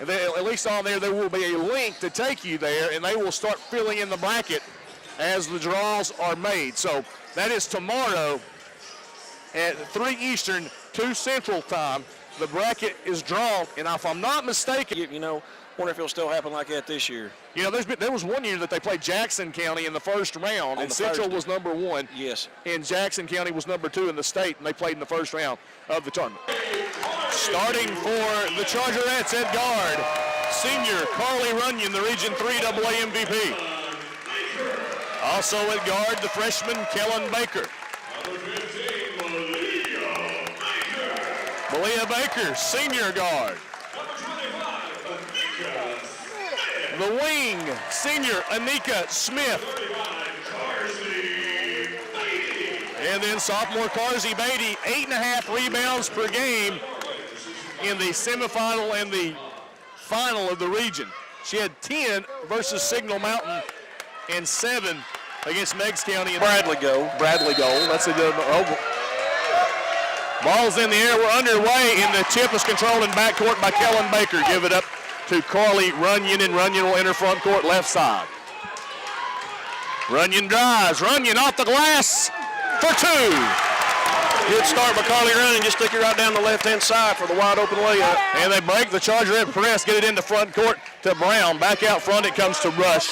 And then, at least on there will be a link to take you there, and they will start filling in the bracket as the draws are made. So that is tomorrow at 3 Eastern, 2 Central time. The bracket is drawn, and if I'm not mistaken, You know, wonder if it'll still happen like that this year. you know, there was one year that they played Jackson County in the first round, and Central was number 1. Yes. And Jackson County was number 2 in the state, and they played in the first round of the tournament. Starting for the Chargerettes at guard, senior Carly Runyon, the Region 3AA MVP. Also at guard, the freshman Kellen Baker. Malia Baker, senior guard. The wing, senior Anika Smith. And then sophomore Carzy Beatty, 8.5 rebounds per game in the semifinal and the final of the region. She had 10 versus Signal Mountain and 7 against Meigs County. Bradley goal. That's a good over. Ball's in the air. We're underway, and the tip is controlled in backcourt by Kellen Baker. Give it up to Carly Runyon, and Runyon will enter front court left side. Runyon drives. Runyon off the glass for 2. Good start by Carly Runyon. Just stick it right down the left-hand side for the wide open layup. And they break the Chargerette press, get it into front court to Brown. Back out front, it comes to Rush.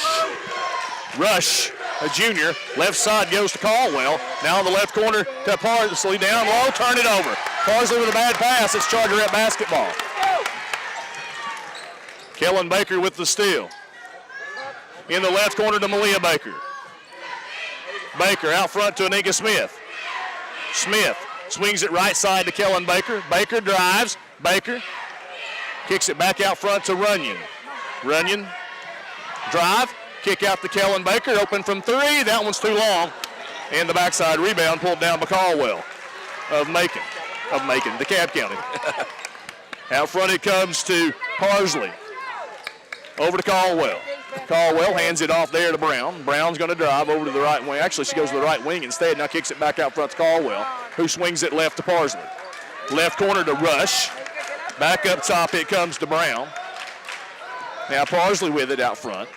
Rush, a junior. Left side goes to Caldwell. Now in the left corner to Parsley. Down low, turn it over. Parsley with a bad pass. It's Chargerette basketball. Kellen Baker with the steal. In the left corner to Malia Baker. Baker out front to Anika Smith. Smith swings it right side to Kellen Baker. Baker drives. Baker kicks it back out front to Runyon. Runyon drive. Kick out to Kellen Baker. Open from 3. That one's too long. And the backside rebound pulled down by Caldwell of Macon, DeKalb County. Out front it comes to Parsley. Over to Caldwell. Caldwell hands it off there to Brown. Brown's going to drive over to the right wing. Actually, she goes to the right wing instead. Now kicks it back out front to Caldwell, who swings it left to Parsley. Left corner to Rush. Back up top it comes to Brown. Now Parsley with it out front.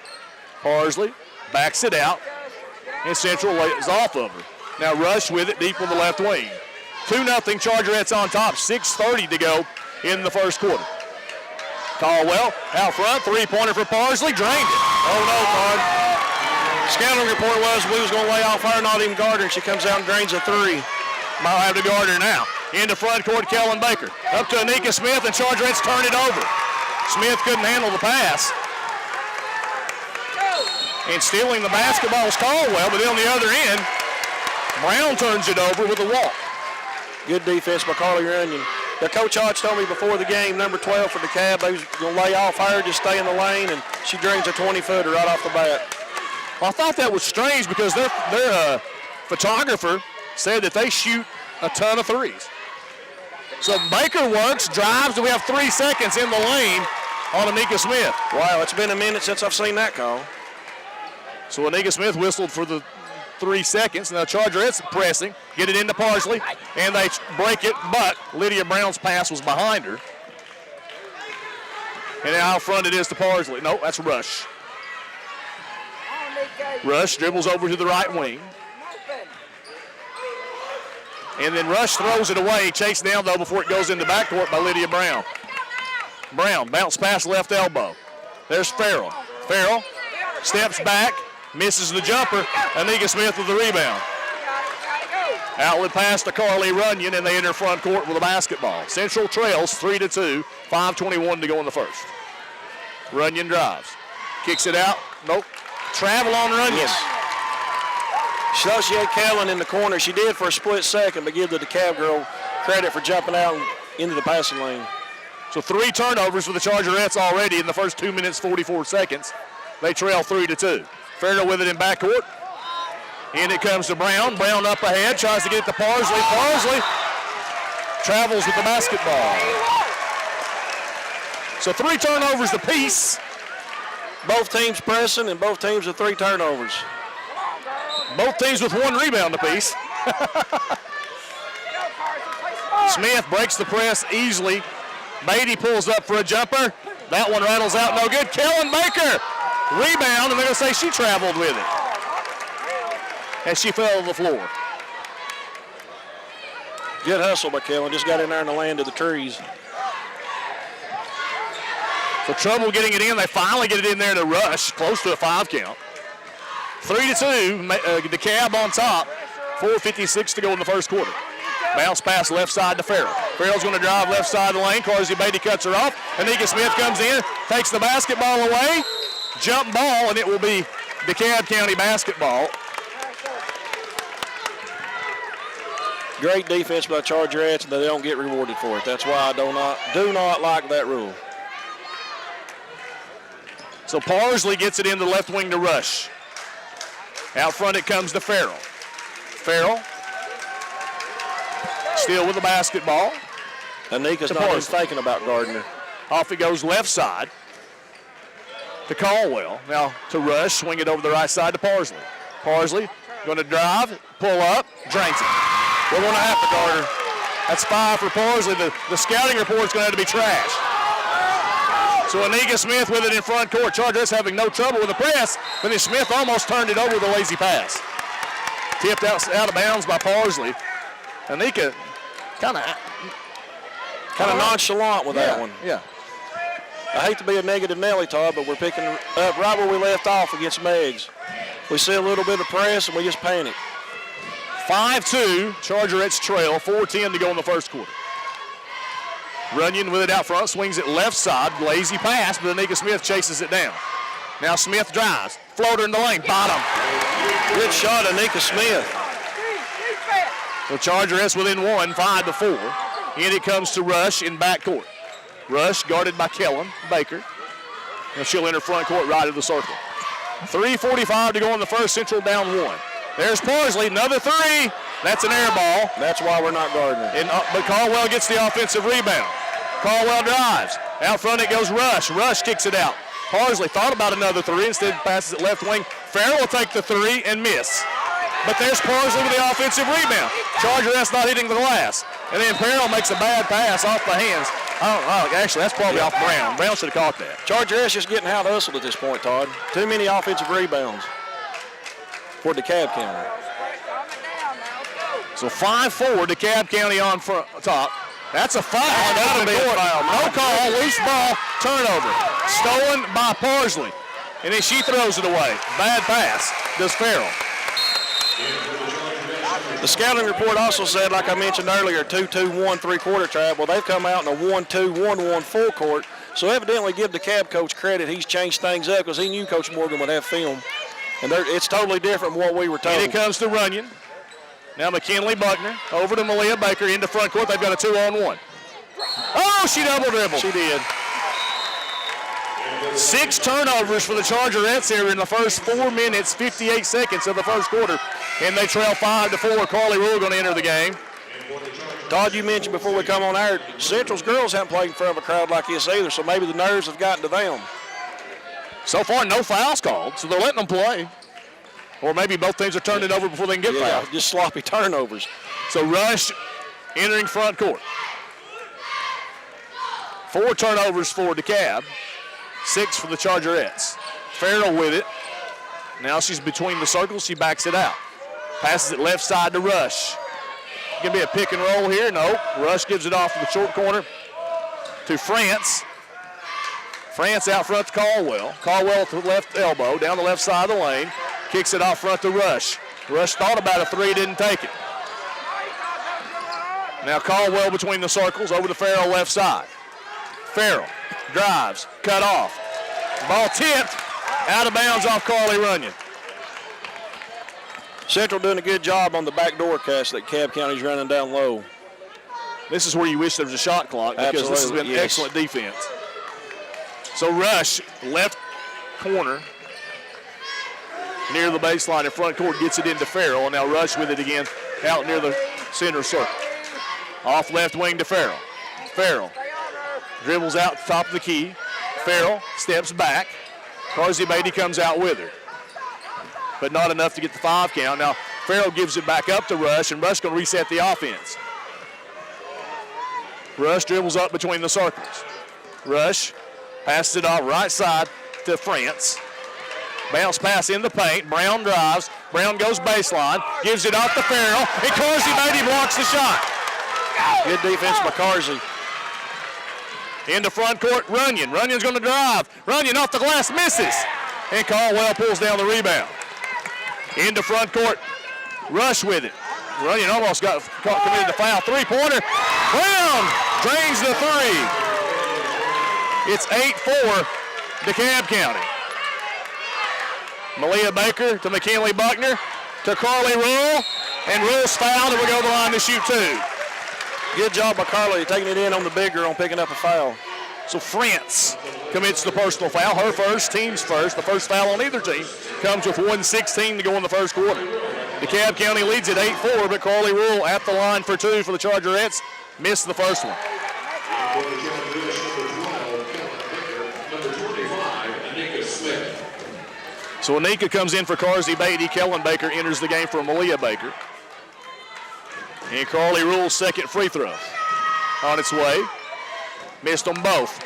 Parsley backs it out, and Central is off of her. Now Rush with it deep on the left wing. 2-0 Chargerettes on top, 6:30 to go in the first quarter. Caldwell out front, 3-pointer for Parsley, drained it. Oh no, Card. Scouting report was we was going to lay off her, not even guard her, and she comes out and drains a 3. Might have to guard her now. Into front court, Kellen Baker. Up to Anika Smith, and Chargerettes turn it over. Smith couldn't handle the pass. And stealing the basketball is Caldwell, but then on the other end, Brown turns it over with a walk. Good defense by Carly Runyon. The coach Hodge told me before the game, number 12 for DeKalb, they was going to lay off her, just stay in the lane, and she drains a 20-footer right off the bat. Well, I thought that was strange because their photographer said that they shoot a ton of threes. So Baker works, drives, and we have 3 seconds in the lane on Anika Smith. Wow, it's been a minute since I've seen that call. So Anika Smith whistled for the 3 seconds. Now Chargerettes pressing, get it into Parsley, and they break it, but Lydia Brown's pass was behind her. And now out front it is to Parsley. No, that's Rush. Rush dribbles over to the right wing. And then Rush throws it away, chased down though before it goes into backcourt by Lydia Brown. Brown bounce pass left elbow. There's Farrell. Farrell steps back, misses the jumper. Anika Smith with the rebound. Outlet pass to Carly Runyon, and they enter front court with a basketball. Central trails 3-2, 5:21 to go in the first. Runyon drives, kicks it out. Nope. Travel on Runyon. Yes. She thought she had Kellen in the corner. She did for a split second, but give the DeKalb girl credit for jumping out and into the passing lane. So 3 turnovers for the Chargerettes already in the first 2 minutes, 44 seconds. They trail 3-2. Farrell with it in backcourt. In it comes to Brown. Brown up ahead, tries to get it to Parsley. Parsley travels with the basketball. So 3 turnovers apiece. Both teams pressing and both teams with 3 turnovers. Both teams with 1 rebound apiece. Smith breaks the press easily. Beatty pulls up for a jumper. That one rattles out, no good. Kellen Baker, rebound, and they're going to say she traveled with it as she fell to the floor. Good hustle by Kellen. Just got in there in the land of the trees. So trouble getting it in. They finally get it in there in a rush, close to a 5 count. 3-2, DeKalb on top. 4:56 to go in the first quarter. Bounce pass left side to Farrell. Farrell's going to drive left side of the lane. Carsey Beatty cuts her off. Anika Smith comes in, takes the basketball away. Jump ball, and it will be DeKalb County basketball. Great defense by Chargerettes, and they don't get rewarded for it. That's why I do not like that rule. So Parsley gets it into the left wing to Rush. Out front it comes to Farrell. Farrell still with the basketball. Anika's not even thinking about Gardner. Off it goes left side to Caldwell. Now to Rush, swing it over the right side to Parsley. Parsley going to drive, pull up, drains it. We're going to have to guard her. That's 5 for Parsley. The scouting report's going to have to be trashed. So Anika Smith with it in front court. Chargers having no trouble with the press, but then Smith almost turned it over with a lazy pass. Tipped out of bounds by Parsley. Anika kind of nonchalant with that one. Yeah. I hate to be a negative Nelly, Todd, but we're picking up right where we left off against Meggs. We see a little bit of press, and we just panic. 5-2, Chargerettes trail, 4:10 to go in the first quarter. Runyon with it out front, swings it left side, lazy pass, but Anika Smith chases it down. Now Smith drives, floater in the lane, bottom. Good shot, Anika Smith. The Chargerettes within 1, 5-4. In it comes to Rush in backcourt. Rush guarded by Kellen Baker. And she'll enter front court right of the circle. 3:45 to go in the first, Central down 1. There's Parsley, another 3. That's an air ball. That's why we're not guarding it. But Caldwell gets the offensive rebound. Caldwell drives. Out front it goes Rush. Rush kicks it out. Parsley thought about another 3. Instead passes it left wing. Farrell will take the 3 and miss. But there's Parsley with the offensive rebound. Chargerettes not hitting the glass. And then Farrell makes a bad pass off the hands. Actually, that's probably off Brown. Brown should have caught that. Chargerettes just getting out hustled at this point, Todd. Too many offensive rebounds for DeKalb County. So 5-4, DeKalb County on top. That's a foul. That'll be a foul. No call, loose ball, turnover. Stolen by Parsley. And then she throws it away. Bad pass, does Farrell. The scouting report also said, like I mentioned earlier, 2-2-1 3-quarter trap. Well, they've come out in a 1-2-1-1 full court. So evidently give the DeKalb coach credit. He's changed things up because he knew Coach Morgan would have film. And it's totally different from what we were told. And it comes to Runyon. Now McKinley Buckner over to Malia Baker into front court. They've got a 2-on-1. Oh, she double dribbled. She did. 6 turnovers for the Chargerettes here in the first 4 minutes, 58 seconds of the first quarter. And they trail 5-4. Carly Rule going to enter the game. Todd, you mentioned before we come on air, Central's girls haven't played in front of a crowd like this either, so maybe the nerves have gotten to them. So far, no fouls called, so they're letting them play. Or maybe both teams are turning it over before they can get fouled. Just sloppy turnovers. So Rush entering front court. 4 turnovers for DeKalb, 6 for the Chargerettes. Farrell with it. Now she's between the circles. She backs it out. Passes it left side to Rush. Going to be a pick and roll here. No. Rush gives it off to the short corner to France. France out front to Caldwell. Caldwell to the left elbow, down the left side of the lane. Kicks it off front to Rush. Rush thought about a 3, didn't take it. Now Caldwell between the circles, over to Farrell left side. Farrell drives, cut off. Ball tipped, out of bounds off Carly Runyon. Central doing a good job on the backdoor catch that DeKalb County's running down low. This is where you wish there was a shot clock because Absolutely, this has been excellent defense. So Rush, left corner, near the baseline in front court, gets it into Farrell. And now Rush with it again out near the center circle. Off left wing to Farrell. Farrell dribbles out top of the key. Farrell steps back. Carsey Beatty comes out with her. But not enough to get the 5 count. Now Farrell gives it back up to Rush, and Rush going to reset the offense. Rush dribbles up between the circles. Rush Passes it off right side to France. Bounce pass in the paint. Brown drives. Brown goes baseline. Gives it off to Farrell. And Carsey Beatty blocks the shot. Good defense by Carsey. Into front court, Runyon. Runyon's going to drive. Runyon off the glass, misses. And Caldwell pulls down the rebound. Into front court, Rush with it. Runyon almost committed the foul. Three-pointer. Brown drains the three. It's 8-4 DeKalb County. Malia Baker to McKinley Buckner to Carly Rule. And Rule's fouled and will go to the line to shoot two. Good job by Carly taking it in on the bigger on picking up a foul. So France commits the personal foul. Her first, team's first. The first foul on either team comes with 1:16 to go in the first quarter. DeKalb County leads at 8-4, but Carly Rule at the line for two for the Chargerettes. Missed the first one. So Anika comes in for Carsey Beatty. Kellen Baker enters the game for Malia Baker. And Carly Rule's second free throw on its way. Missed them both.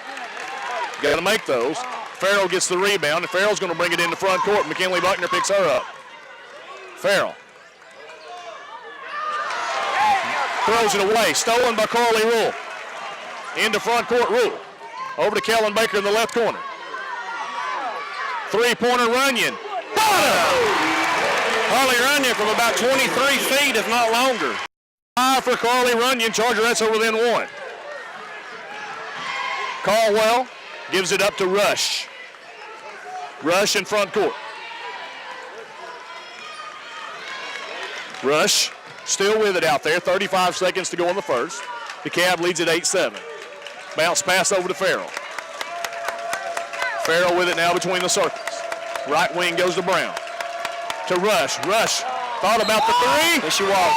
Got to make those. Farrell gets the rebound, and Farrell's going to bring it into front court. McKinley Buckner picks her up. Farrell throws it away. Stolen by Carly Rule. Into front court, Rule. Over to Kellen Baker in the left corner. Three-pointer, Runyon. Bottom! Carly Runyon from about 23 feet, if not longer. 5 for Carly Runyon. Chargerettes are within one. Caldwell gives it up to Rush. Rush in front court. Rush still with it out there. 35 seconds to go in the first. DeKalb leads at 8-7. Bounce pass over to Farrell. Farrell with it now between the circles. Right wing goes to Brown. To Rush. Rush thought about the three. And she walked.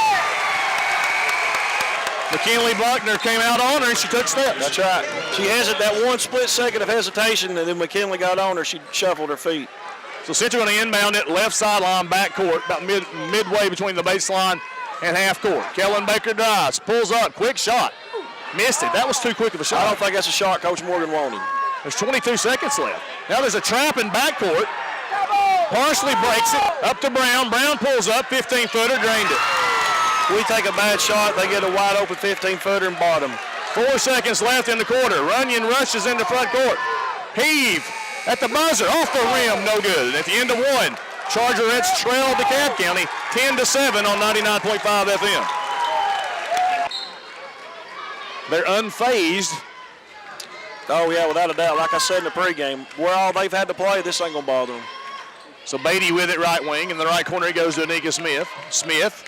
McKinley Buckner came out on her and she took steps. That's right. She has it that one split second of hesitation, and then McKinley got on her. She shuffled her feet. So Central going to inbound it left sideline, back court, about midway between the baseline and half court. Kellen Baker drives, pulls up, quick shot. Missed it. That was too quick of a shot. I don't think that's a shot Coach Morgan wanted. There's 22 seconds left. Now there's a trap in backcourt. Parsley breaks it up to Brown. Brown pulls up, 15-footer, drained it. We take a bad shot, they get a wide open 15-footer and bottom. 4 seconds left in the quarter. Runyon rushes into front court. Heave at the buzzer, off the rim, no good. And at the end of one, Chargerettes trail DeKalb County 10-7 on 99.5 FM. They're unfazed. Oh, yeah, without a doubt. Like I said in the pregame, where all they've had to play, this ain't going to bother them. So Beatty with it right wing. In the right corner, he goes to Anika Smith. Smith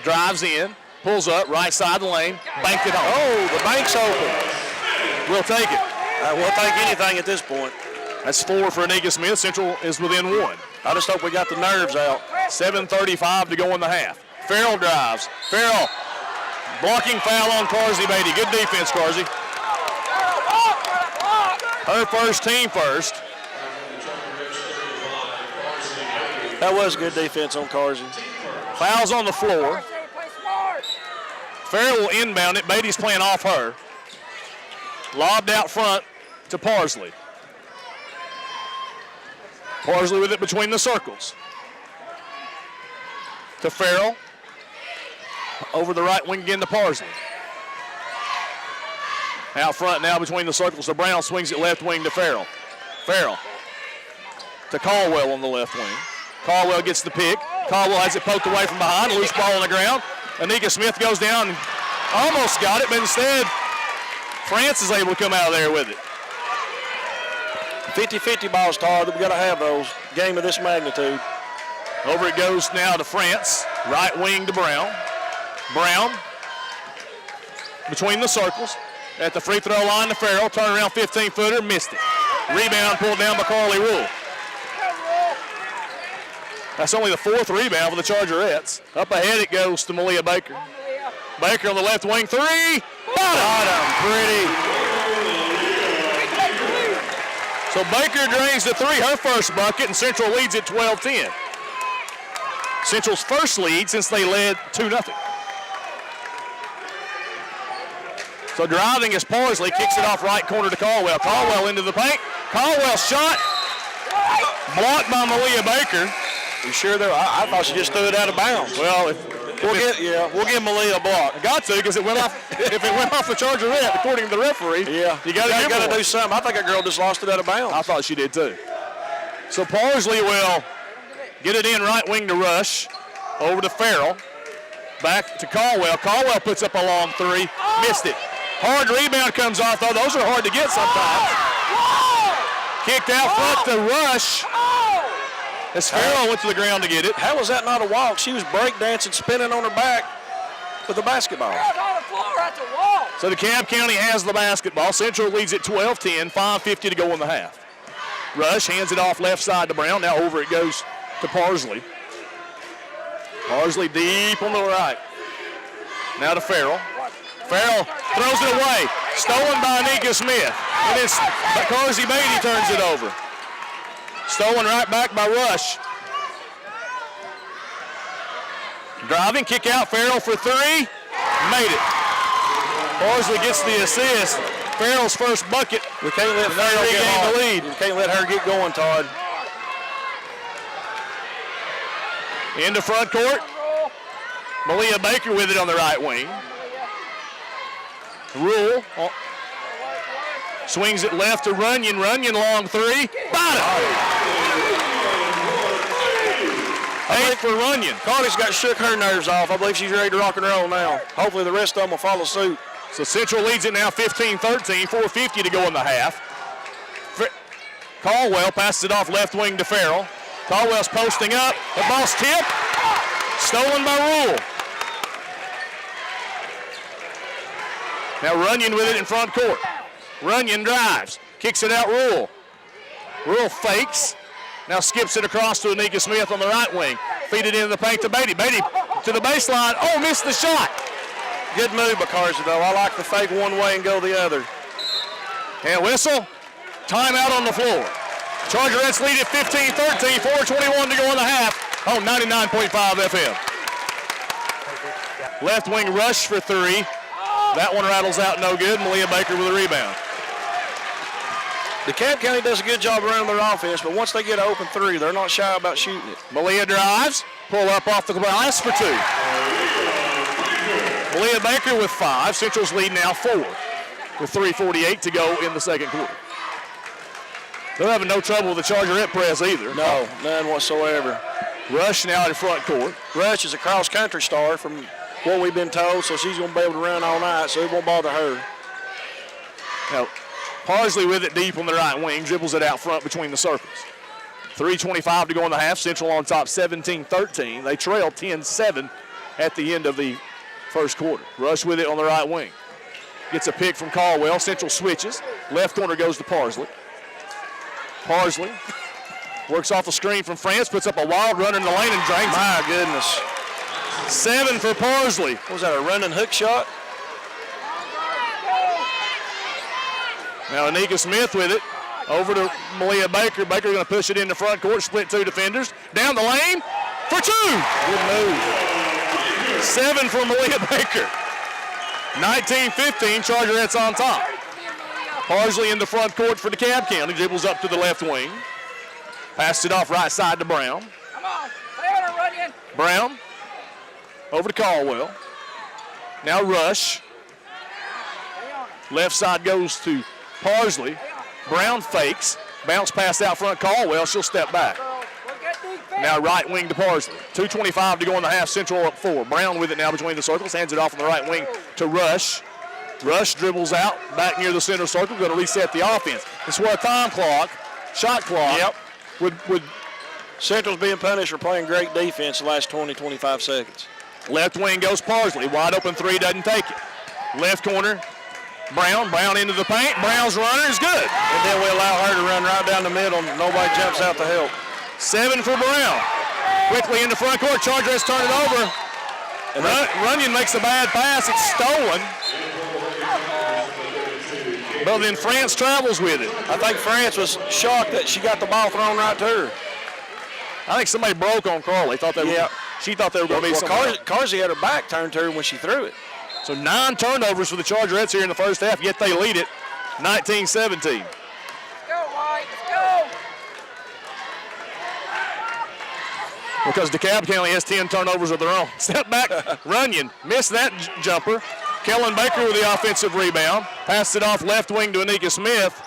drives in, pulls up, right side of the lane, banked it home. Oh, the bank's open. We'll take it. We'll take anything at this point. That's 4 for Anika Smith. Central is within 1. I just hope we got the nerves out. 7:35 to go in the half. Farrell drives. Farrell, blocking foul on Carsey Beatty. Good defense, Carsey. Her first, team first. That was good defense on Carsey. Fouls on the floor. Farrell will inbound it. Beatty's playing off her. Lobbed out front to Parsley. Parsley with it between the circles. To Farrell. Over the right wing again to Parsley. Out front now between the circles to Brown. Swings it left wing to Farrell. Farrell to Caldwell on the left wing. Caldwell gets the pick. Caldwell has it poked away from behind. Loose ball on the ground. Anika Smith goes down and almost got it, but instead France is able to come out of there with it. 50-50 balls, Todd. We've got to have those. Game of this magnitude. Over it goes now to France. Right wing to Brown. Brown between the circles. At the free throw line to Farrell. Turnaround 15-footer. Missed it. Rebound pulled down by Carly Rule. That's only the 4th rebound for the Chargerettes. Up ahead it goes to Malia Baker. Baker on the left wing. Three. Bottom. Pretty. So Baker drains the three, her first bucket, and Central leads at 12-10. Central's first lead since they led 2-0. So driving is Parsley, kicks it off right corner to Caldwell. Caldwell into the paint. Caldwell shot, blocked by Malia Baker. You sure there? I thought she just threw it out of bounds. Well, we'll give Malia a block. Got to, because it went off. If it went off the Chargerette, according to the referee, you got to do something. I think a girl just lost it out of bounds. I thought she did too. So Parsley will get it in right wing to Rush, over to Farrell, back to Caldwell. Caldwell puts up a long three, missed it. Hard rebound comes off, though. Those are hard to get sometimes. Kicked out front to Rush. As Farrell went to the ground to get it. How was that not a walk? She was breakdancing, spinning on her back with the basketball. On the floor, that's a walk. So DeKalb County has the basketball. Central leads at 12-10, 5:50 to go in the half. Rush hands it off left side to Brown. Now over it goes to Parsley. Parsley deep on the right. Now to Farrell. Farrell throws it away. Stolen by Anika Smith. And it's Carsey Beatty turns it over. Stolen right back by Rush. Driving, kick out, Farrell for three. Made it. Parsley gets the assist. Farrell's first bucket. We can't let Farrell get the lead. We can't let her get going, Todd. Into front court. Malia Baker with it on the right wing. Rule swings it left to Runyon. Runyon long three. Bottom. 8 for Runyon. Carly's got shook her nerves off. I believe she's ready to rock and roll now. Hopefully the rest of them will follow suit. So Central leads it now 15-13, 4:50 to go in the half. Caldwell passes it off left wing to Farrell. Caldwell's posting up. The ball's tipped. Stolen by Rule. Now Runyon with it in front court. Runyon drives. Kicks it out Rule. Rule fakes. Now skips it across to Anika Smith on the right wing. Feed it into the paint to Beatty. Beatty to the baseline. Oh, missed the shot. Good move by Carsey, though. I like the fake one way and go the other. And whistle. Timeout on the floor. Chargerettes lead at 15-13. 4:21 to go in the half on 99.5 FM. Left wing Rush for three. That one rattles out no good. Malia Baker with a rebound. DeKalb County does a good job around their offense, but once they get an open three, they're not shy about shooting it. Malia drives. Pull up off the glass for two. Malia Baker with 5. Central's lead now 4 with 3:48 to go in the second quarter. They're having no trouble with the Chargerette press either. No, none whatsoever. Rush now in front court. Rush is a cross-country star from what we've been told, so she's going to be able to run all night, so it won't bother her. Now, Parsley with it deep on the right wing, dribbles it out front between the circles. 3:25 to go in the half. Central on top 17-13. They trail 10-7 at the end of the first quarter. Rush with it on the right wing. Gets a pick from Caldwell. Central switches. Left corner goes to Parsley. Parsley works off the screen from France, puts up a wild runner in the lane and drains it. My goodness. 7 for Parsley. Was that a running hook shot? Now Anika Smith with it. Over to Malia Baker. Baker going to push it into front court, split 2 defenders. Down the lane for 2. Good move. 7 for Malia Baker. 19-15, Chargerettes on top. Parsley in the front court for DeKalb County. Dribbles up to the left wing. Passed it off right side to Brown. Come on, stay on her, Runyon. Brown over to Caldwell. Now Rush. Left side goes to Parsley. Brown fakes. Bounce pass out front Caldwell. She'll step back. Now right wing to Parsley. 2:25 to go in the half. Central up 4. Brown with it now between the circles. Hands it off on the right wing to Rush. Rush dribbles out back near the center circle. Going to reset the offense. This is where a time clock, shot clock, would Central's being punished for playing great defense the last 20-25 seconds. Left wing goes Parsley. Wide open three, doesn't take it. Left corner, Brown. Brown into the paint. Brown's runner is good. And then we allow her to run right down the middle. Nobody jumps out to help. 7 for Brown. Quickly into front court. Chargers turn it over. And Runyon makes a bad pass. It's stolen. But then France travels with it. I think France was shocked that she got the ball thrown right to her. I think somebody broke on Carly. She thought they were going to be somewhere. Carsey had her back turned to her when she threw it. So 9 turnovers for the Chargerettes here in the first half, yet they lead it 19-17. Let's go, White. Let's go. Because DeKalb County has 10 turnovers of their own. Step back, Runyon missed that jumper. Kellen Baker with the offensive rebound. Passed it off left wing to Anika Smith.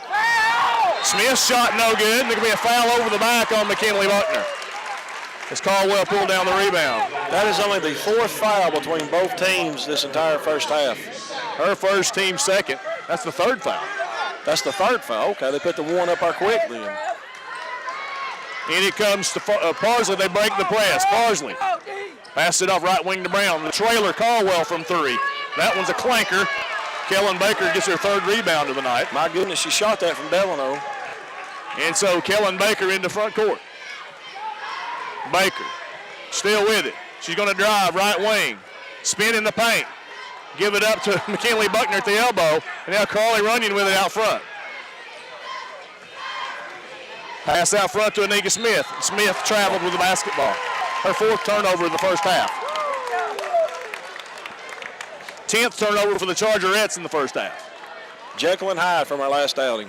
Smith's shot no good. There's going to be a foul over the back on McKinley Buckner as Caldwell pulled down the rebound. That is only the 4th foul between both teams this entire first half. Her first, team second. That's the 3rd foul. That's the 3rd foul. Okay, they put the 1 up our quick then. In it comes to Parsley. They break the press. Parsley passes it off right wing to Brown. The trailer, Caldwell from 3. That one's a clanker. Kellen Baker gets her 3rd rebound of the night. My goodness, she shot that from Delano. And so Kellen Baker into front court. Baker still with it. She's going to drive right wing. Spin in the paint. Give it up to McKinley Buckner at the elbow. And now Carly Runyon with it out front. Pass out front to Anika Smith. Smith traveled with the basketball. Her 4th turnover in the first half. 10th turnover for the Chargerettes in the first half. Jekyll and Hyde from our last outing.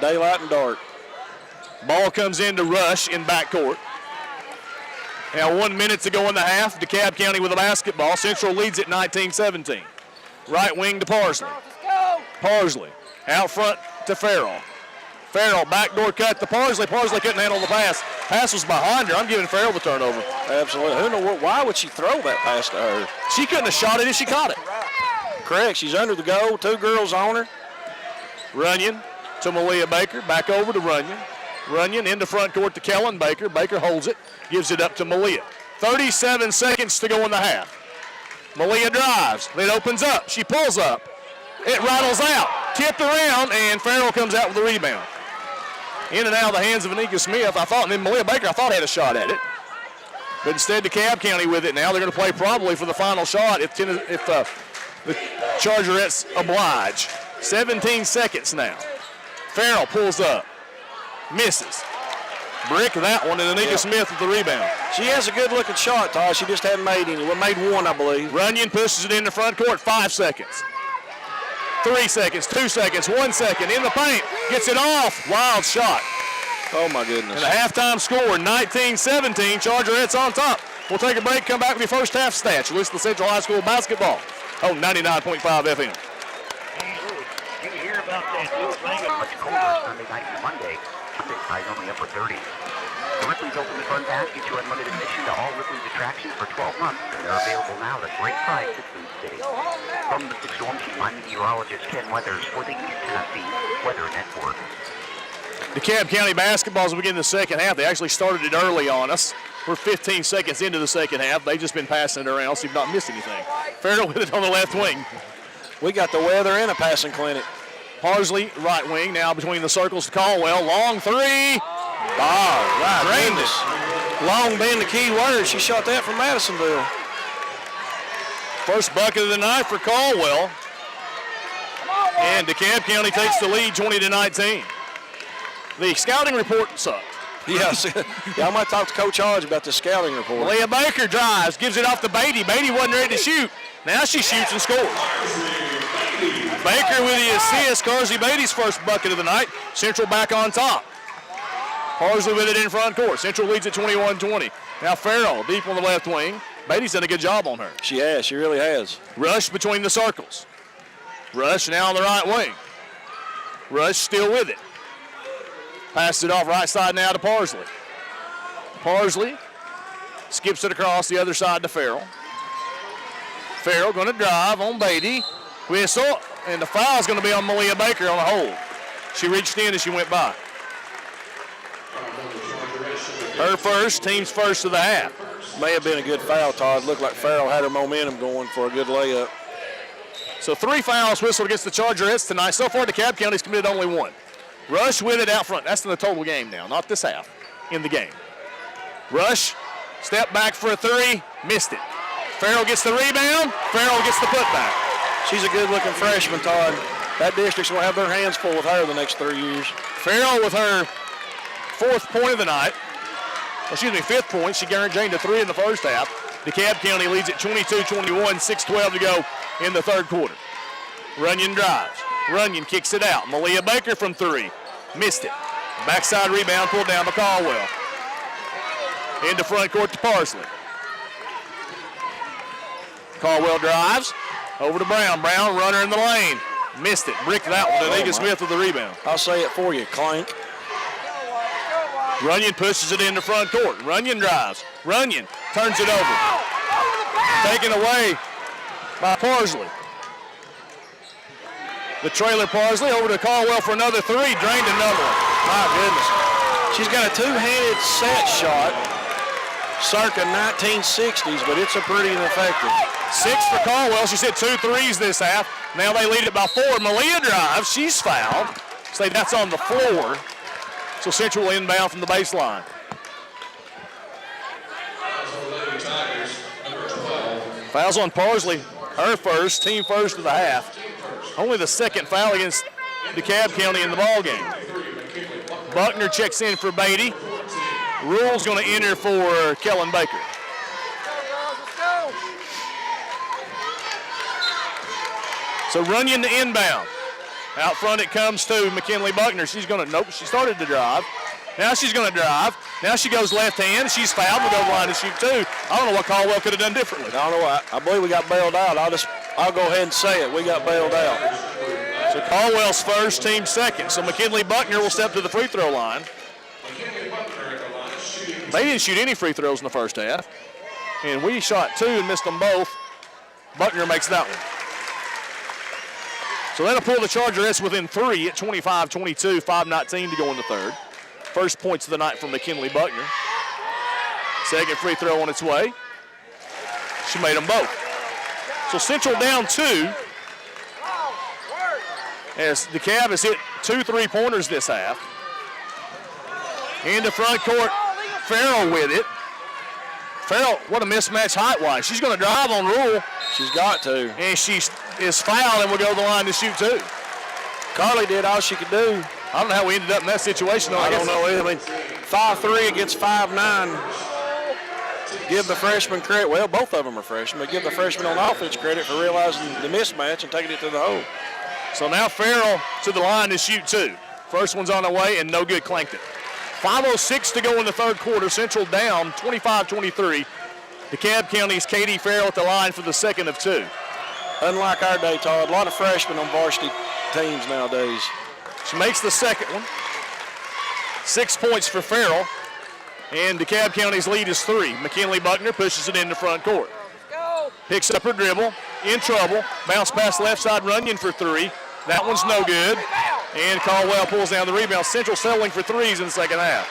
Daylight and dark. Ball comes in to Rush in backcourt. Now 1 minute to go in the half. DeKalb County with the basketball. Central leads at 19-17. Right wing to Parsley. Parsley out front to Farrell. Farrell backdoor cut to Parsley. Parsley couldn't handle the pass. Pass was behind her. I'm giving Farrell the turnover. Absolutely. Who knows why would she throw that pass to her? She couldn't have shot it if she caught it. Correct. She's under the goal. 2 girls on her. Runyon to Malia Baker. Back over to Runyon. Runyon into front court to Kellen Baker. Baker holds it. Gives it up to Malia. 37 seconds to go in the half. Malia drives. It opens up. She pulls up. It rattles out. Tipped around, and Farrell comes out with the rebound. In and out of the hands of Anika Smith. And then Malia Baker, I thought had a shot at it. But instead, DeKalb County with it now. They're going to play probably for the final shot if the Chargerettes oblige. 17 seconds now. Farrell pulls up. Misses. Brick that one, and Anika Smith with the rebound. She has a good-looking shot, Todd. She just hadn't made any. We made 1, I believe. Runyon pushes it in the front court. 5 seconds. 3 seconds, 2 seconds, 1 second. In the paint. Gets it off. Wild shot. Oh, my goodness. And a halftime score, 19-17. Chargerettes on top. We'll take a break, come back with your first half stats. You listen to Central High School basketball on 99.5 FM. You hear about that new thing of much colder Sunday night and Monday. Sunday highs only upper 30s. The Ripley's Ultimate Fun Pass gets you unlimited admission to all Ripley's attractions for 12 months, and they're available now at a great price at Food City. From the Storm Team, I'm meteorologist Ken Weathers for the East Tennessee Weather Network. DeKalb County basketball as we begin the second half. They actually started it early on us. We're 15 seconds into the second half. They've just been passing it around, so you've not missed anything. Farrell with it on the left wing. We got the weather and a passing clinic. Parsley, right wing, now between the circles to Caldwell. Long 3. Right, goodness. Long being the key word. She shot that from Madisonville. First bucket of the night for Caldwell. And DeKalb County takes the lead 20-19. The scouting report sucked. Yes. I might talk to Coach Hodge about the scouting report. Leah Baker drives, gives it off to Beatty. Beatty wasn't ready to shoot. Now she shoots and scores. Baker with the assist. Carsey Beatty's first bucket of the night. Central back on top. Parsley with it in front court. Central leads at 21-20. Now Farrell deep on the left wing. Beatty's done a good job on her. She has. She really has. Rush between the circles. Rush now on the right wing. Rush still with it. Passes it off right side now to Parsley. Parsley skips it across the other side to Farrell. Farrell going to drive on Beatty. Whistle, and the foul is going to be on Malia Baker on a hold. She reached in as she went by. Her first, team's first of the half. May have been a good foul, Todd. Looked like Farrell had her momentum going for a good layup. So 3 fouls whistled against the Chargerettes tonight. So far, DeKalb County's committed only 1. Rush with it out front. That's in the total game now, not this half, in the game. Rush, step back for a 3, missed it. Farrell gets the rebound. Farrell gets the putback. She's a good-looking freshman, Todd. That district's going to have their hands full with her the next 3 years. Farrell with her 4th point of the night. Excuse me, 5th point. She guaranteed a 3 in the first half. DeKalb County leads at 22-21, 6:12 to go in the third quarter. Runyon drives. Runyon kicks it out. Malia Baker from 3. Missed it. Backside rebound pulled down by Caldwell. Into front court to Parsley. Caldwell drives. Over to Brown. Brown, runner in the lane. Missed it. Bricked that one. Danica Smith with the rebound. I'll say it for you, clank. Runyon pushes it into front court. Runyon drives. Runyon turns it over. Taken away by Parsley. The trailer Parsley over to Caldwell for another 3. Drained another one. My goodness. She's got a two-handed set shot, circa 1960s, but it's a pretty ineffective. 6 for Caldwell. She's hit 2 threes this half. Now they lead it by 4. Malia drives. She's fouled. Say that's on the floor. So Central inbound from the baseline. Fouls on Parsley. Her first, team first of the half. Only the second foul against DeKalb County in the ball game. Buckner checks in for Beatty. Rule's going to enter for Kellen Baker. So Runyon to inbound. Out front it comes to McKinley Buckner. She's going to, nope, she started to drive. Now she's going to drive. Now she goes left hand. She's fouled. We'll go to the line to shoot 2. I don't know what Caldwell could have done differently. I don't know. I believe we got bailed out. I'll go ahead and say it. We got bailed out. So Caldwell's first, team second. So McKinley Buckner will step to the free throw line. They didn't shoot any free throws in the first half. And we shot 2 and missed them both. Buckner makes that one. So that'll pull the Chargerettes within 3 at 25-22, 5:19 to go in the third. First points of the night from McKinley Buckner. Second free throw on its way. She made them both. So Central down 2. As DeKalb has hit 2 3-pointers this half. Into front court, Farrell with it. Farrell, what a mismatch height-wise. She's going to drive on Rule. She's got to. And she is fouled and will go to the line to shoot 2. Carly did all she could do. I don't know how we ended up in that situation. I don't know either. I mean, 5'3" against 5'9". Give the freshman credit. Well, both of them are freshmen, but give the freshman on offense credit for realizing the mismatch and taking it to the hole. So now Farrell to the line to shoot 2. First one's on the way and no good, clanked it. 5:06 to go in the third quarter. Central down 25-23. DeKalb County's Katie Farrell at the line for the second of 2. Unlike our day, Todd, a lot of freshmen on varsity teams nowadays. She makes the second one. 6 points for Farrell. And DeKalb County's lead is 3. McKinley Buckner pushes it into front court. Picks up her dribble. In trouble. Bounce pass left side, Runyon for 3. That one's no good. And Caldwell pulls down the rebound. Central settling for 3s in the second half.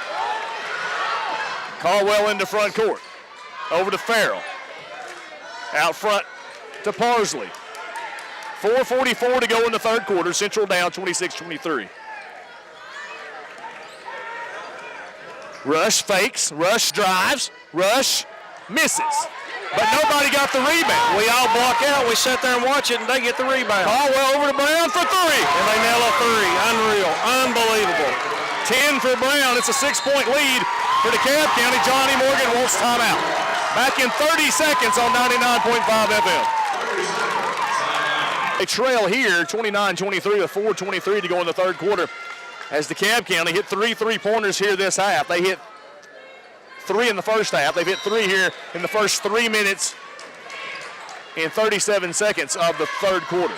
Caldwell into front court. Over to Farrell. Out front to Parsley. 4:44 to go in the third quarter. Central down 26-23. Rush fakes. Rush drives. Rush misses. But nobody got the rebound. We all block out. We sit there and watch it, and they get the rebound. Caldwell over to Brown for 3. And they nail a 3. Unreal. Unbelievable. 10 for Brown. It's a 6-point lead for DeKalb County. Johnny Morgan wants timeout. Back in 30 seconds on 99.5 FM. A trail here, 29-23 with 4:23 to go in the third quarter. As DeKalb County hit 3 3-pointers here this half. They hit 3 in the first half. They've hit 3 here in the first 3 minutes and 37 seconds of the third quarter.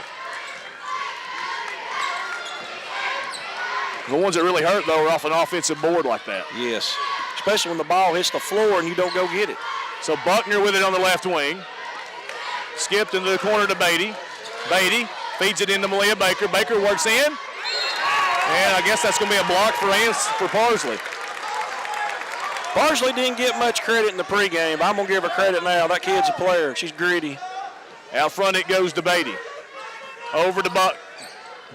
The ones that really hurt, though, are off an offensive board like that. Yes, especially when the ball hits the floor and you don't go get it. So Buckner with it on the left wing. Skipped into the corner to Beatty. Beatty feeds it into Malia Baker. Baker works in. And I guess that's going to be a block for Parsley. Parsley didn't get much credit in the pregame, but I'm going to give her credit now. That kid's a player. She's gritty. Out front it goes to Beatty. Over to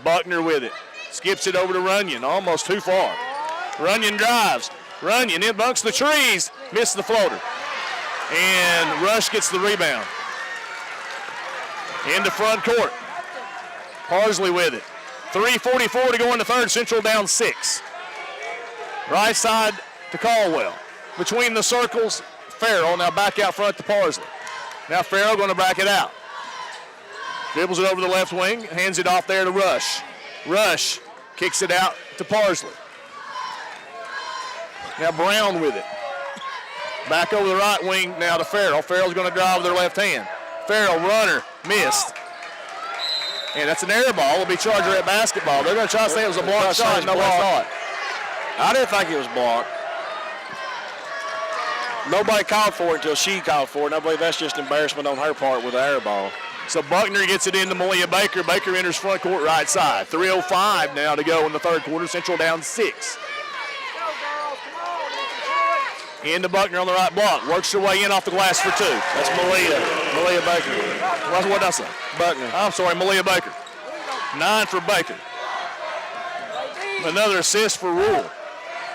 Buckner with it. Skips it over to Runyon, almost too far. Runyon drives. Runyon in amongst the trees. Missed the floater. And Rush gets the rebound. Into front court. Parsley with it. 3:44 to go in the third. Central down 6. Right side to Caldwell. Between the circles, Farrell. Now back out front to Parsley. Now Farrell going to back it out. Dribbles it over the left wing, hands it off there to Rush. Rush kicks it out to Parsley. Now Brown with it. Back over the right wing now to Farrell. Farrell's going to drive with their left hand. Farrell, runner, missed. And that's an air ball. It'll be Charger at basketball. They're going to try to say it was a blocked shot. Nobody saw it. I didn't think it was blocked. Nobody called for it until she called for it, and I believe that's just embarrassment on her part with the air ball. So Buckner gets it into Malia Baker. Baker enters front court right side. 3:05 now to go in the third quarter. Central down 6. Into Buckner on the right block. Works her way in off the glass for 2. That's Malia Baker. What did I say? Buckner. I'm sorry, Malia Baker. 9 for Baker. Another assist for Rule.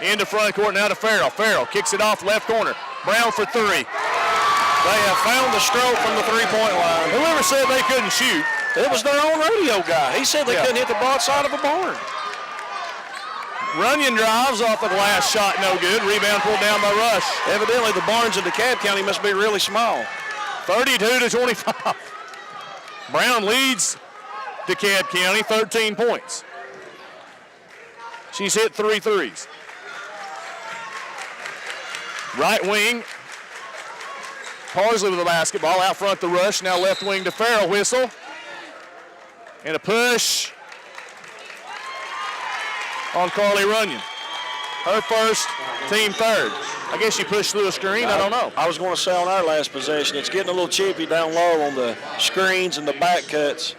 Into front court now to Farrell. Farrell kicks it off left corner. Brown for 3. They have found the stroke from the three-point line. Whoever said they couldn't shoot? It was their own radio guy. He said they couldn't hit the broadside of a barn. Runyon drives off the glass shot, no good. Rebound pulled down by Rush. Evidently, the barns in DeKalb County must be really small. 32-25. Brown leads DeKalb County 13 points. She's hit 3 threes. Right wing, Parsley with the basketball. Out front the Rush. Now left wing to Farrell. Whistle. And a push on Carly Runyon. Her first, team third. I guess she pushed through a screen. I don't know. I was going to say on our last possession, it's getting a little chippy down low on the screens and the back cuts.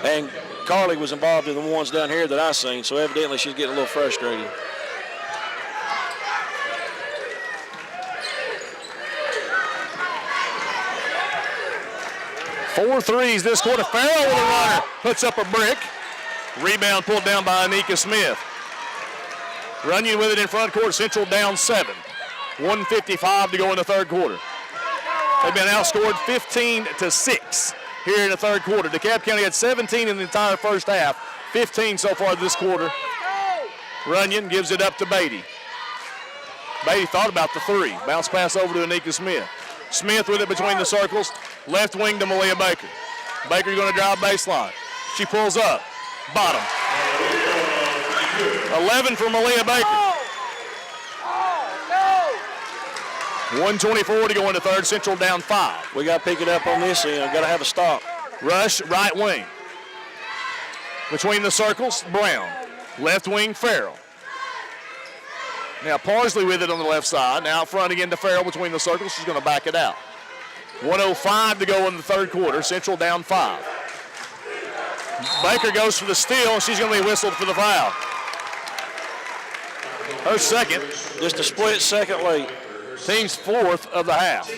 And Carly was involved in the ones down here that I seen, so evidently she's getting a little frustrated. Four threes this quarter. Farrell with a runner. Puts up a brick. Rebound pulled down by Anika Smith. Runyon with it in front court. Central down 7. 1:55 to go in the third quarter. They've been outscored 15-6 here in the third quarter. DeKalb County had 17 in the entire first half. 15 so far this quarter. Runyon gives it up to Beatty. Beatty thought about the 3. Bounce pass over to Anika Smith. Smith with it between the circles. Left wing to Malia Baker. Baker going to drive baseline. She pulls up. Bottom. 11 for Malia Baker. 1:24 to go into third. Central down 5. We got to pick it up on this end. Got to have a stop. Rush, right wing. Between the circles, Brown. Left wing, Farrell. Now Parsley with it on the left side. Now out front again to Farrell between the circles. She's going to back it out. 1:05 to go in the third quarter. Central down 5. Baker goes for the steal, and she's going to be whistled for the foul. Her second. Just a split second late. Team's 4th of the half.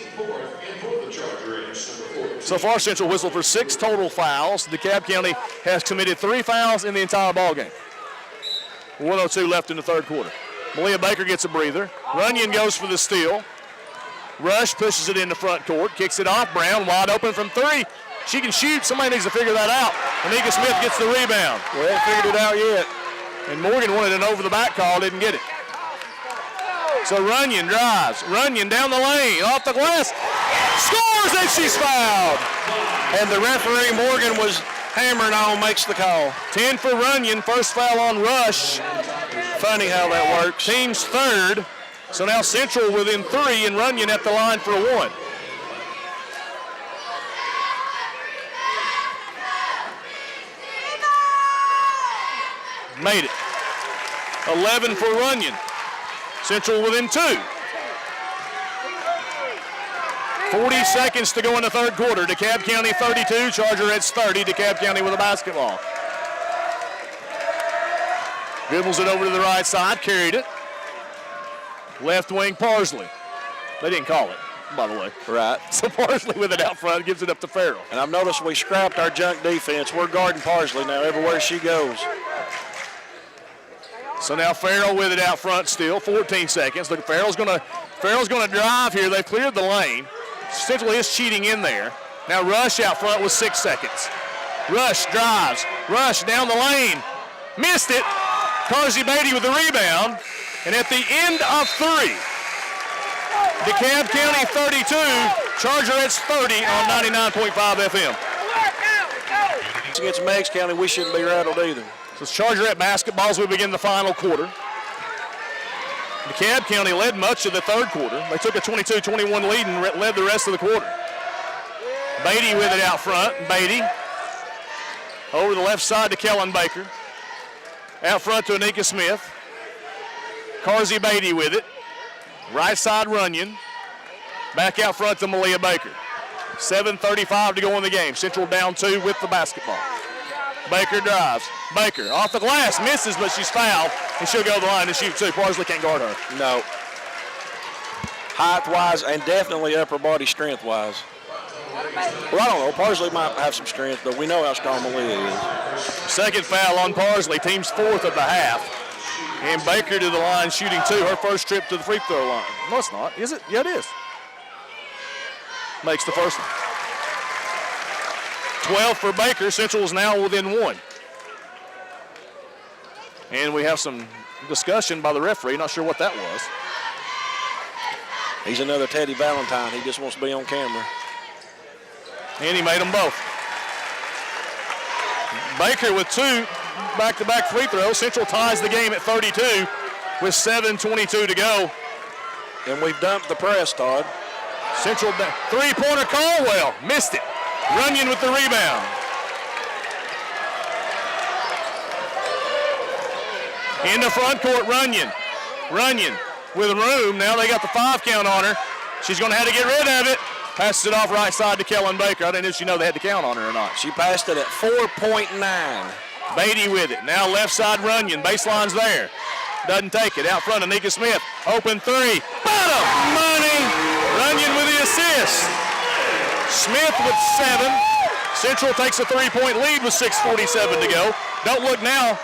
So far, Central whistled for 6 total fouls. DeKalb County has committed 3 fouls in the entire ballgame. 1:02 left in the third quarter. Malia Baker gets a breather. Runyon goes for the steal. Rush pushes it into front court, kicks it off. Brown wide open from 3. She can shoot. Somebody needs to figure that out. Anika Smith gets the rebound. We haven't figured it out yet. And Morgan wanted an over-the-back call, didn't get it. So Runyon drives. Runyon down the lane, off the glass. Scores, and she's fouled. And the referee, Morgan, was hammering on, makes the call. 10 for Runyon. First foul on Rush. Funny how that works. Team's 3rd. So now Central within 3 and Runyon at the line for a 1. Made it. 11 for Runyon. Central within 2. 40 seconds to go in the third quarter. DeKalb County 32, Chargerettes 30. DeKalb County with a basketball. Dribbles it over to the right side, carried it. Left wing, Parsley. They didn't call it, by the way. Right. So Parsley with it out front, gives it up to Farrell. And I've noticed we scrapped our junk defense. We're guarding Parsley now everywhere she goes. So now Farrell with it out front still, 14 seconds. Look, Farrell's gonna drive here. They've cleared the lane. Central is cheating in there. Now Rush out front with 6 seconds. Rush drives. Rush down the lane. Missed it. Carsey Beatty with the rebound. And at the end of 3, DeKalb County 32, Chargerettes 30 on 99.5 FM. Against Meigs County, we shouldn't be rattled either. So it's Chargerette basketball as we begin the final quarter. DeKalb County led much of the third quarter. They took a 22-21 lead and led the rest of the quarter. Beatty with it out front. Beatty over the left side to Kellen Baker. Out front to Anika Smith. Carsey Beatty with it. Right side Runyon. Back out front to Malia Baker. 7:35 to go in the game. Central down 2 with the basketball. Baker drives. Baker off the glass, misses, but she's fouled, and she'll go to the line to shoot 2. Parsley can't guard her. No. Height-wise and definitely upper body strength-wise. Well, I don't know. Parsley might have some strength, but we know how strong Malia is. Second foul on Parsley, team's 4th of the half. And Baker to the line shooting 2, her first trip to the free throw line. No, it's not. Is it? Yeah, it is. Makes the first one. 12 for Baker. Central is now within 1. And we have some discussion by the referee. Not sure what that was. He's another Teddy Valentine. He just wants to be on camera. And he made them both. Baker with 2 back-to-back free throws. Central ties the game at 32 with 7:22 to go. And we've dumped the press, Todd. Central three-pointer Caldwell. Missed it. Runyon with the rebound. In the front court, Runyon. Runyon with room. Now they got the 5 count on her. She's going to have to get rid of it. Passes it off right side to Kellen Baker. I didn't know if she know they had the count on her or not. She passed it at 4.9. Beatty with it. Now left side Runyon. Baseline's there. Doesn't take it. Out front, Anika Smith. Open 3. Bottom. Money. Runyon with the assist. Smith with 7. Central takes a 3-point lead with 6:47 to go. Don't look now.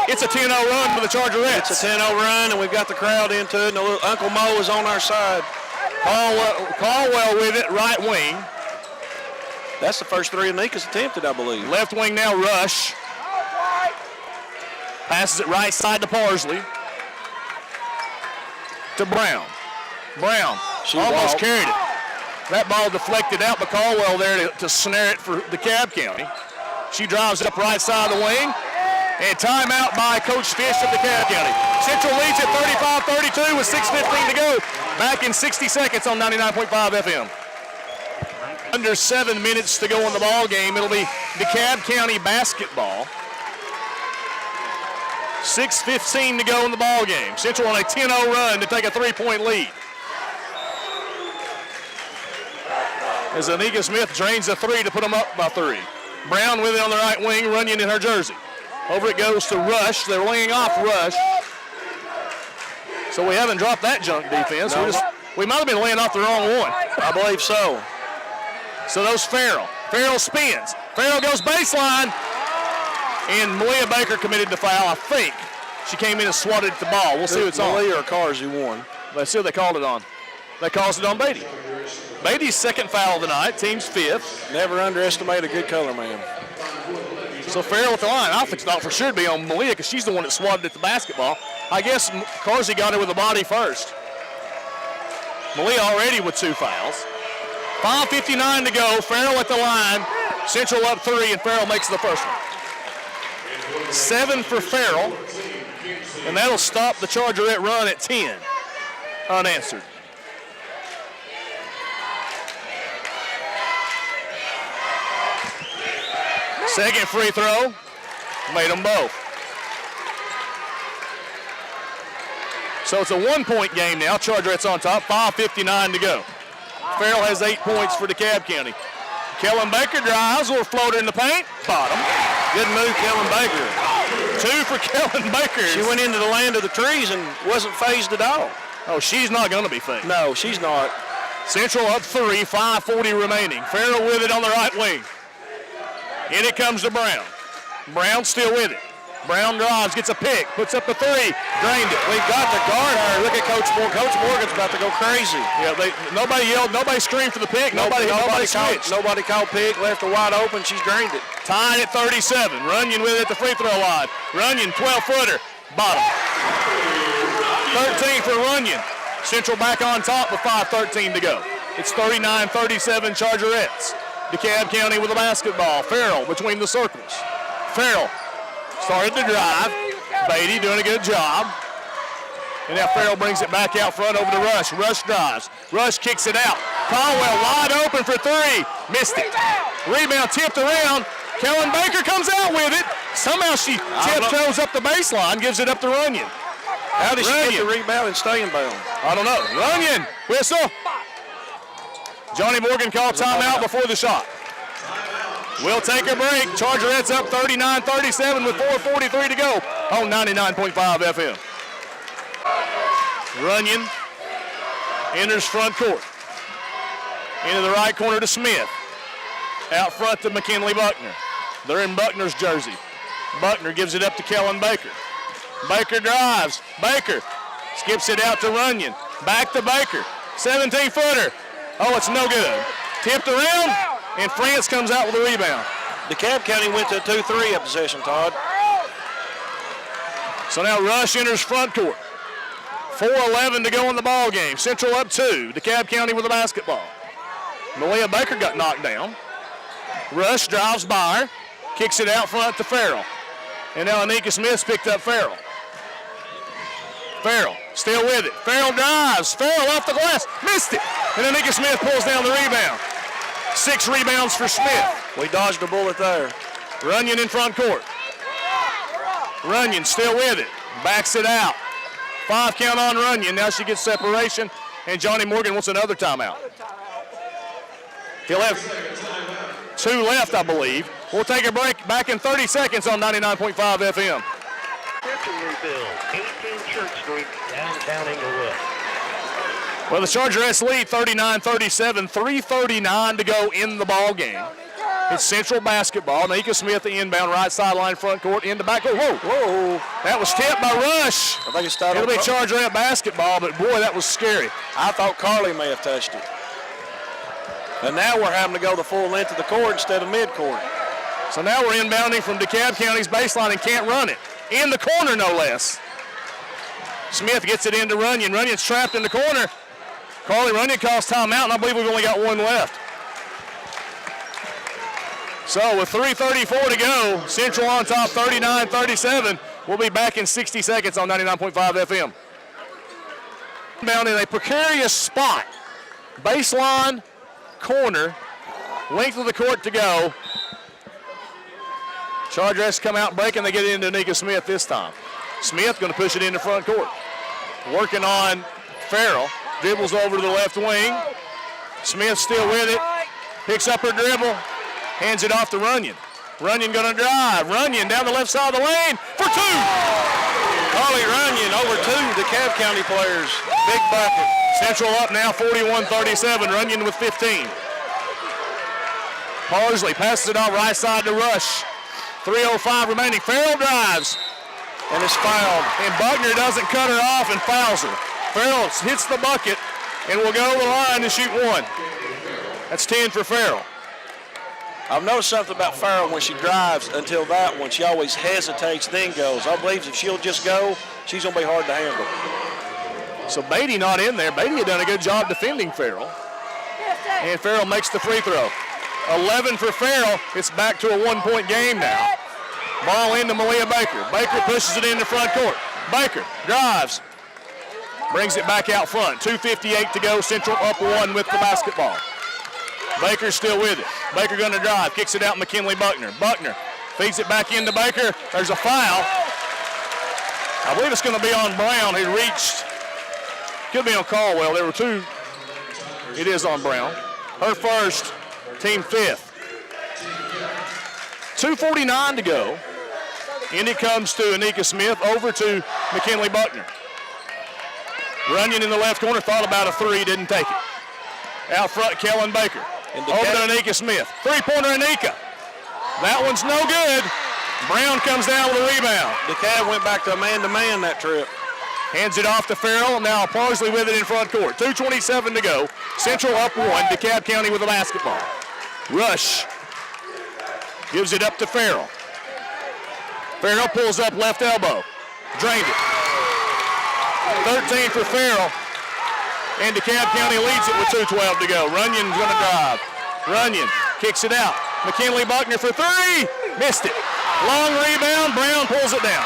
It's a 10-0 run for the Chargerettes. It's a 10-0 run, and we've got the crowd into it. And Uncle Mo is on our side. Caldwell with it, right wing. That's the first 3 Anika's attempted, I believe. Left wing now, Rush. Passes it right side to Parsley. To Brown. Brown almost carried it. That ball deflected out, but Caldwell there to snare it for DeKalb County. She drives up right side of the wing. And timeout by Coach Fish of DeKalb County. Central leads at 35-32 with 6:15 to go. Back in 60 seconds on 99.5 FM. Under 7 minutes to go in the ball game. It'll be DeKalb County basketball. 6:15 to go in the ball game. Central on a 10-0 run to take a 3-point lead. As Anika Smith drains a 3 to put them up by 3. Brown with it on the right wing, Runyon in her jersey. Over it goes to Rush. They're laying off Rush. So we haven't dropped that junk defense. No. We might have been laying off the wrong one. I believe so. So those Farrell. Farrell spins. Farrell goes baseline. And Malia Baker committed the foul, I think. She came in and swatted at the ball. We'll see what's on. Malia or Carsey won. Let's see what they called it on. They called it on Beatty. Beatty's 2nd foul of the night. Team's 5th. Never underestimate a good color man. So Farrell at the line. I think thought for sure it'd be on Malia because she's the one that swatted at the basketball. I guess Carsey got her with the body first. Malia already with 2 fouls. 5:59 to go. Farrell at the line. Central up 3, and Farrell makes the first one. 7 for Farrell, and that'll stop the Chargerette run at 10. Unanswered. Second free throw, made them both. So it's a 1-point game now. Chargerette's on top, 5:59 to go. Farrell has 8 points for DeKalb County. Kellen Baker drives, little floater in the paint, bottom. Good move, Kellen Baker. 2 for Kellen Baker. She went into the land of the trees and wasn't phased at all. Oh, she's not going to be fake. No, she's not. Central up 3, 5:40 remaining. Farrell with it on the right wing. In it comes to Brown. Brown still with it. Brown drives, gets a pick, puts up a 3, drained it. We've got to guard her. Look at Coach Morgan. Coach Morgan's about to go crazy. Yeah, nobody yelled, nobody screamed for the pick, nobody switched. Nobody called pick, left her wide open, she's drained it. Tied at 37. Runyon with it at the free throw line. Runyon, 12-footer, bottom. 13 for Runyon. Central back on top with 5:13 to go. It's 39-37 Chargerettes. DeKalb County with the basketball. Farrell between the circles. Farrell started to drive. Beatty doing a good job. And now Farrell brings it back out front over to Rush. Rush drives. Rush kicks it out. Caldwell wide open for three. Missed it. Rebound tipped around. Kellen Baker comes out with it. Somehow she tiptoes up the baseline, gives it up to Runyon. How did she get the rebound and stay in bounds? I don't know. Runyon, whistle. Johnny Morgan called timeout before the shot. We'll take a break. Chargerettes up 39-37 with 4:43 to go on 99.5 FM. Runyon enters front court. Into the right corner to Smith. Out front to McKinley Buckner. They're in Buckner's jersey. Buckner gives it up to Kellen Baker. Baker drives. Baker skips it out to Runyon. Back to Baker. 17-footer. Oh, it's no good. Tipped around, and France comes out with a rebound. DeKalb County went to a 2-3 at possession, Todd. So now Rush enters front court. 4:11 to go in the ball game. Central up 2. DeKalb County with the basketball. Malia Baker got knocked down. Rush drives by her, kicks it out front to Farrell. And now Anika Smith's picked up Farrell. Farrell still with it. Farrell drives. Farrell off the glass. Missed it. And Anika Smith pulls down the rebound. 6 rebounds for Smith. We dodged a bullet there. Runyon in front court. Runyon still with it. Backs it out. 5 count on Runyon. Now she gets separation. And Johnny Morgan wants another timeout. He'll have 2 left, I believe. We'll take a break. Back in 30 seconds on 99.5 FM. Rebuild, 18 Church Street, downtown Inglewood. Well, the Chargerettes lead 39-37, 3:39 to go in the ball game. It's Central basketball. Nika Smith, the inbound right sideline, front court, into back court. Whoa, whoa. That was tipped by Rush. I think it started. It'll be Chargerette basketball, but boy, that was scary. I thought Carly may have touched it. And now we're having to go the full length of the court instead of mid-court. So now we're inbounding from DeKalb County's baseline and can't run it. In the corner, no less. Smith gets it into Runyon. Runyon's trapped in the corner. Carly Runyon calls timeout, and I believe we've only got 1 left. So with 3:34 to go, Central on top 39-37. We'll be back in 60 seconds on 99.5 FM. Down in a precarious spot. Baseline, corner, length of the court to go. Chargerettes come out breaking. They get it into Nika Smith this time. Smith going to push it into front court. Working on Farrell. Dribbles over to the left wing. Smith still with it. Picks up her dribble. Hands it off to Runyon. Runyon going to drive. Runyon down the left side of the lane for 2. Carly Runyon over 2 DeKalb County players. Big bucket. Central up now 41-37. Runyon with 15. Parsley passes it off right side to Rush. 3:05 remaining. Farrell drives. And it's fouled. And Buckner doesn't cut her off and fouls her. Farrell hits the bucket and will go to the line to shoot 1. That's 10 for Farrell. I've noticed something about Farrell when she drives until that one. She always hesitates, then goes. I believe if she'll just go, she's going to be hard to handle. So Beatty not in there. Beatty had done a good job defending Farrell. And Farrell makes the free throw. 11 for Farrell. It's back to a 1-point game now. Ball into Malia Baker. Baker pushes it into front court. Baker drives. Brings it back out front. 2:58 to go. Central up 1 with the basketball. Baker's still with it. Baker going to drive. Kicks it out McKinley Buckner. Buckner feeds it back into Baker. There's a foul. I believe it's going to be on Brown, who reached. Could be on Caldwell. There were 2. It is on Brown. Her first, team 5th. 2:49 to go. And it comes to Anika Smith over to McKinley Buckner. Runyon in the left corner, thought about a 3, didn't take it. Out front, Kellen Baker. Over to Anika Smith. 3-pointer Anika. That one's no good. Brown comes down with a rebound. DeKalb went back to a man-to-man that trip. Hands it off to Farrell. Now Parsley with it in front court. 2:27 to go. Central up 1. DeKalb County with the basketball. Rush gives it up to Farrell. Farrell pulls up left elbow. Drained it. 13 for Farrell. And DeKalb County leads it with 2:12 to go. Runyon's going to drive. Runyon kicks it out. McKinley Buckner for three. Missed it. Long rebound. Brown pulls it down.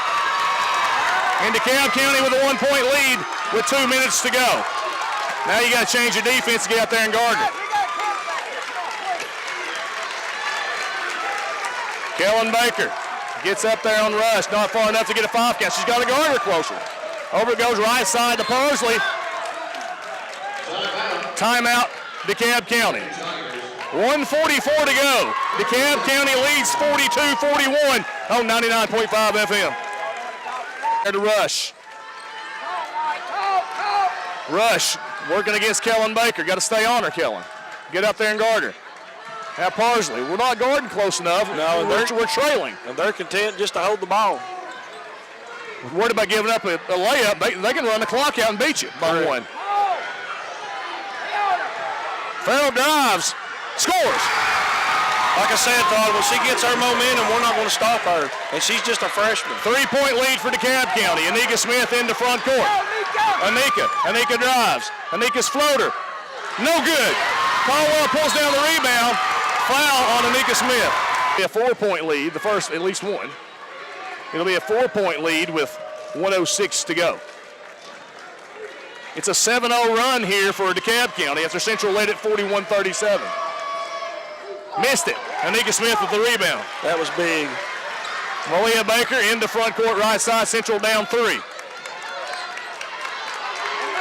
And DeKalb County with a 1-point lead with 2 minutes to go. Now you got to change your defense to get out there and guard it. Kellen Baker gets up there on rush, not far enough to get a 5 count. She's got to guard her closer. Over it goes right side to Parsley. Timeout, DeKalb County. 1:44 to go. DeKalb County leads 42-41 on 99.5 FM. To Rush. Rush working against Kellen Baker. Got to stay on her, Kellen. Get up there and guard her. Now Parsley, we're not guarding close enough. No, we're trailing. And they're content just to hold the ball. We're worried about giving up a layup. They can run the clock out and beat you by one. Farrell drives, scores. Like I said, Todd, when she gets her momentum, we're not going to stop her. And she's just a freshman. 3-point lead for DeKalb County. Anika Smith into front court. Anika drives. Anika's floater. No good. Caldwell pulls down the rebound. Foul on Anika Smith. A 4-point lead, the first, at least one. It'll be a 4-point lead with 1:06 to go. It's a 7-0 run here for DeKalb County after Central led at 41-37. Missed it. Anika Smith with the rebound. That was big. Malia Baker into front court right side. Central down 3.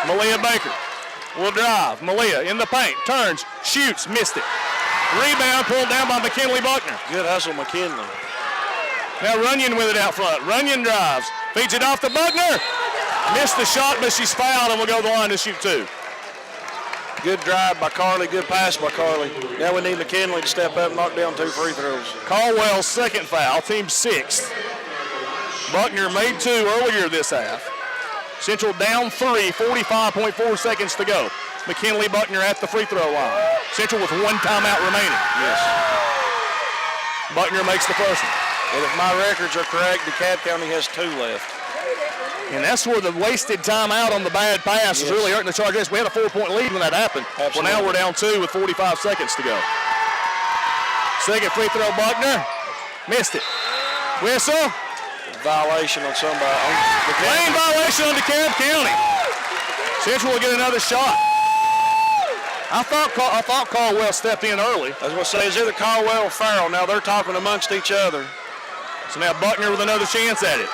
Malia Baker will drive. Malia in the paint. Turns. Shoots. Missed it. Rebound pulled down by McKinley Buckner. Good hustle, McKinley. Now Runyon with it out front. Runyon drives. Feeds it off to Buckner. Missed the shot, but she's fouled and will go to the line to shoot 2. Good drive by Carly. Good pass by Carly. Now we need McKinley to step up and knock down 2 free throws. Caldwell's second foul. Team 6th. Buckner made 2 earlier this half. Central down 3. 45.4 seconds to go. McKinley Buckner at the free throw line. Central with 1 timeout remaining. Yes. Buckner makes the first one. And if my records are correct, DeKalb County has 2 left. And that's where the wasted timeout on the bad pass is really hurting the Chargers. We had a 4-point lead when that happened. Absolutely. Well, now we're down 2 with 45 seconds to go. Second free throw, Buckner. Missed it. Whistle. Violation on somebody. Lane violation on DeKalb County. Central will get another shot. I thought Caldwell stepped in early. I was going to say, it's either Caldwell or Farrell. Now they're talking amongst each other. So now Buckner with another chance at it.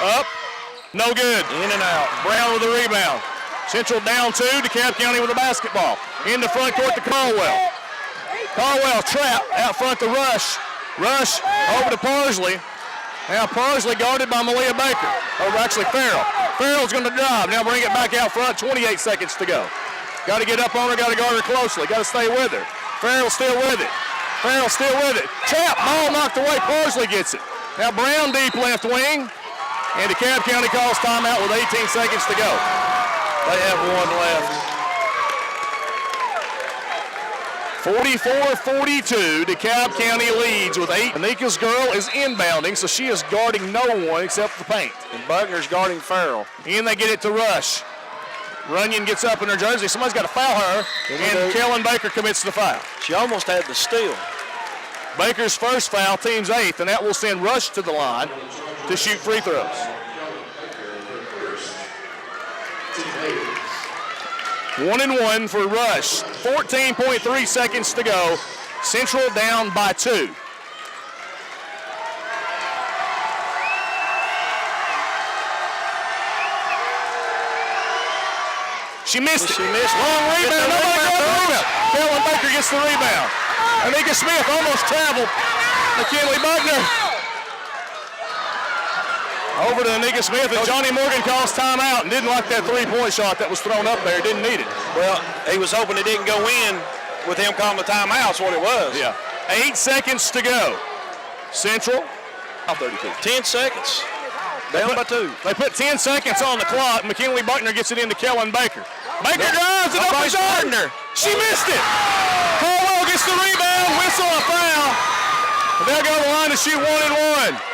Up. No good. In and out. Brown with the rebound. Central down 2. DeKalb County with the basketball. In the front court to Caldwell. Caldwell trap out front to Rush. Rush over to Parsley. Now Parsley guarded by Malia Baker. Over actually Farrell. Farrell's going to drive. Now bring it back out front. 28 seconds to go. Got to get up on her. Got to guard her closely. Got to stay with her. Farrell still with it. Farrell still with it. Trap. Ball knocked away. Parsley gets it. Now Brown deep left wing. And DeKalb County calls timeout with 18 seconds to go. They have 1 left. 44-42, DeKalb County leads with 8. Anika's girl is inbounding, so she is guarding no one except the paint. And Buckner's guarding Farrell. And they get it to Rush. Runyon gets up in her jersey. Somebody's got to foul her, and Kellen Baker commits the foul. She almost had the steal. Baker's first foul, team's 8th, and that will send Rush to the line to shoot free throws. One and one for Rush. 14.3 seconds to go. Central down by 2. She missed it. She missed it. Long rebound. Rebound. Kellen Baker gets the rebound. Anika Smith almost traveled. McKinley Buckner. Over to Anika Smith, and Johnny Morgan calls timeout and didn't like that three-point shot that was thrown up there. Didn't need it. Well, he was hoping it didn't go in with him calling the timeout. That's what it was. Yeah. 8 seconds to go. Central. 32. 10 seconds. Down by 2. They put 10 seconds on the clock. McKinley Buckner gets it into Kellen Baker. Baker drives it up to Gardner. She missed it. Caldwell gets the rebound. Whistle, a foul. And they'll go to the line to shoot 1 and 1.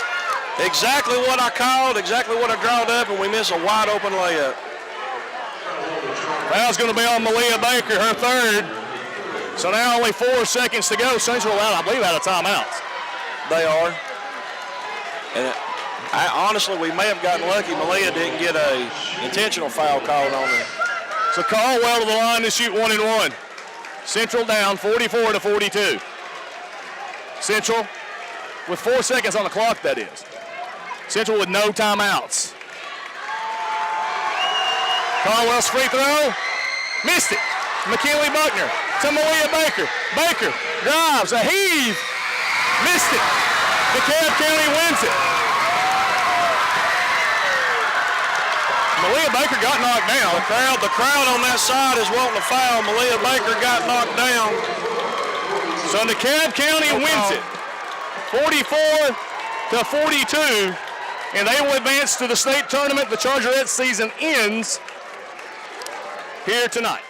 Exactly what I called, exactly what I drawed up, and we miss a wide open layup. Foul's going to be on Malia Baker, her third. So now only 4 seconds to go. Central out, I believe, out of timeouts. They are. And honestly, we may have gotten lucky. Malia didn't get a intentional foul called on her. So Caldwell to the line to shoot 1 and 1. Central down 44-42. Central with 4 seconds on the clock, that is. Central with no timeouts. Caldwell's free throw. Missed it. McKinley Buckner to Malia Baker. Baker drives, a heave. Missed it. DeKalb County wins it. Malia Baker got knocked down. The crowd on that side is wanting to foul. Malia Baker got knocked down. So DeKalb County wins it. 44-42. And they will advance to the state tournament. The Chargerette season ends here tonight.